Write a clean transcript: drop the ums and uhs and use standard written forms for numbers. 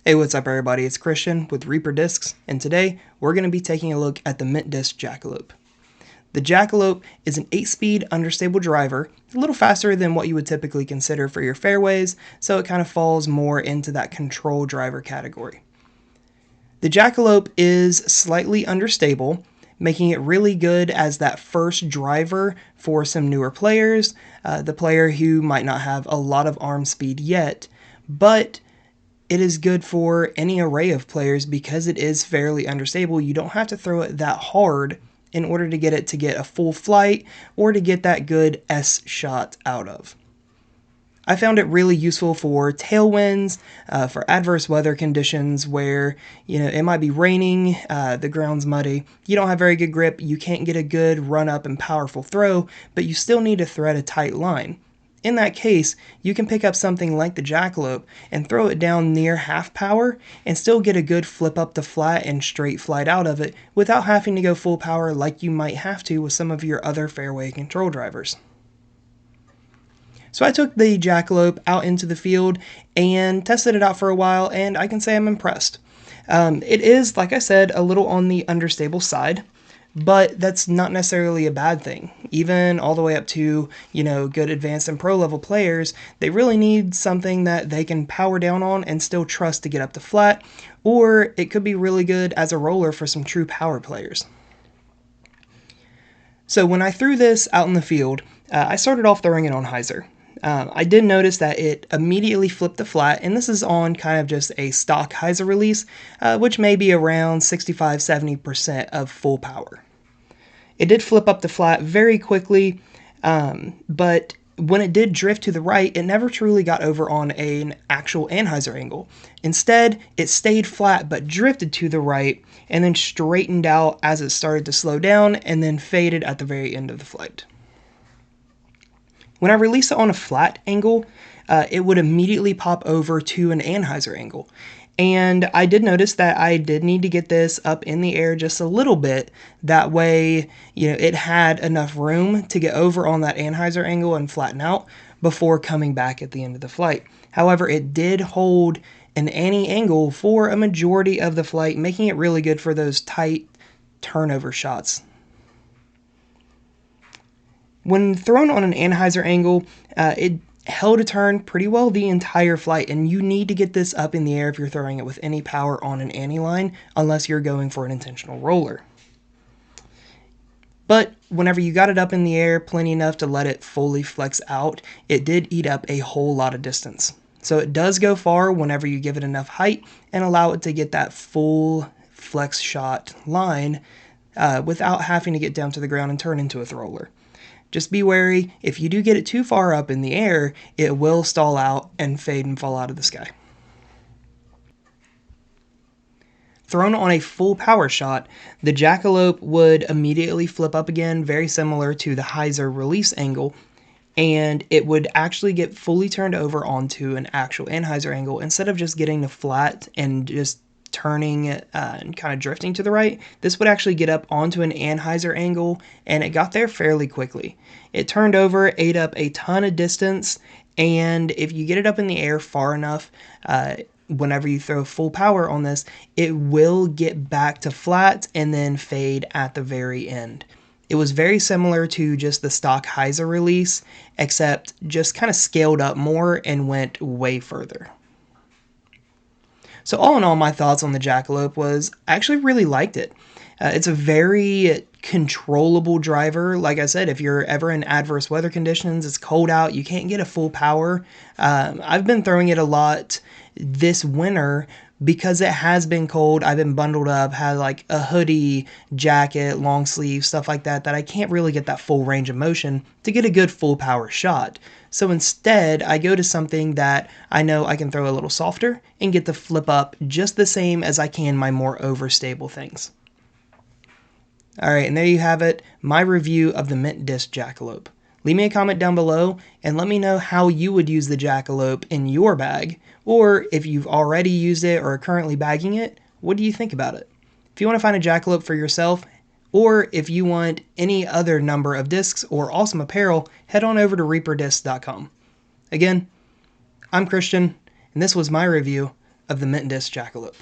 Hey, what's up everybody? It's Christian with Reaper Discs, and today we're going to be taking a look at the Mint Disc Jackalope. The Jackalope is an 8-speed understable driver, a little faster than what you would typically consider for your fairways, so it kind of falls more into that control driver category. The Jackalope is slightly understable, making it really good as that first driver for some newer players, the player who might not have a lot of arm speed yet, but it is good for any array of players because it is fairly understable. You don't have to throw it that hard in order to get it to get a full flight or to get that good S shot out of. I found it really useful for tailwinds, for adverse weather conditions where, it might be raining, the ground's muddy, you don't have very good grip, you can't get a good run up and powerful throw, but you still need to thread a tight line. In that case, you can pick up something like the Jackalope and throw it down near half power and still get a good flip up to flat and straight flight out of it without having to go full power like you might have to with some of your other fairway control drivers. So I took the Jackalope out into the field and tested it out for a while, and I can say I'm impressed. It is, like I said, a little on the understable side, but that's not necessarily a bad thing. Even all the way up to, good advanced and pro level players, they really need something that they can power down on and still trust to get up to flat, or it could be really good as a roller for some true power players. So when I threw this out in the field, I started off throwing it on hyzer. I did notice that it immediately flipped to flat, and this is on kind of just a stock hyzer release, which may be around 65-70% of full power. It did flip up to flat very quickly, but when it did drift to the right, it never truly got over on an actual anhyzer angle. Instead, it stayed flat but drifted to the right and then straightened out as it started to slow down and then faded at the very end of the flight. When I released it on a flat angle, it would immediately pop over to an anhyzer angle. And I did notice that I did need to get this up in the air just a little bit. That way, it had enough room to get over on that anhyzer angle and flatten out before coming back at the end of the flight. However, it did hold an anti angle for a majority of the flight, making it really good for those tight turnover shots. When thrown on an anhyzer angle, it held a turn pretty well the entire flight, and you need to get this up in the air if you're throwing it with any power on an anti-line, unless you're going for an intentional roller. But whenever you got it up in the air plenty enough to let it fully flex out, it did eat up a whole lot of distance. So it does go far whenever you give it enough height and allow it to get that full flex shot line without having to get down to the ground and turn into a thrower. Just be wary, if you do get it too far up in the air, it will stall out and fade and fall out of the sky. Thrown on a full power shot, the Jackalope would immediately flip up again, very similar to the hyzer release angle, and it would actually get fully turned over onto an actual anhyzer angle instead of just getting the flat and just turning and kind of drifting to the right. This would actually get up onto an anhyzer angle, and it got there fairly quickly. It turned over, ate up a ton of distance, and if you get it up in the air far enough, whenever you throw full power on this, it will get back to flat and then fade at the very end. It was very similar to just the stock hyzer release, except just kind of scaled up more and went way further. So all in all, my thoughts on the Jackalope was I actually really liked it. It's a very controllable driver. Like I said, if you're ever in adverse weather conditions, it's cold out, you can't get a full power. I've been throwing it a lot this winter because it has been cold. I've been bundled up, had like a hoodie, jacket, long sleeve, stuff like that I can't really get that full range of motion to get a good full power shot. So instead, I go to something that I know I can throw a little softer and get the flip up just the same as I can my more overstable things. Alright, and there you have it, my review of the Mint Disc Jackalope. Leave me a comment down below and let me know how you would use the Jackalope in your bag, or if you've already used it or are currently bagging it, what do you think about it? If you want to find a Jackalope for yourself, or if you want any other number of discs or awesome apparel, head on over to reaperdiscs.com. Again, I'm Christian, and this was my review of the mint disc jackalope.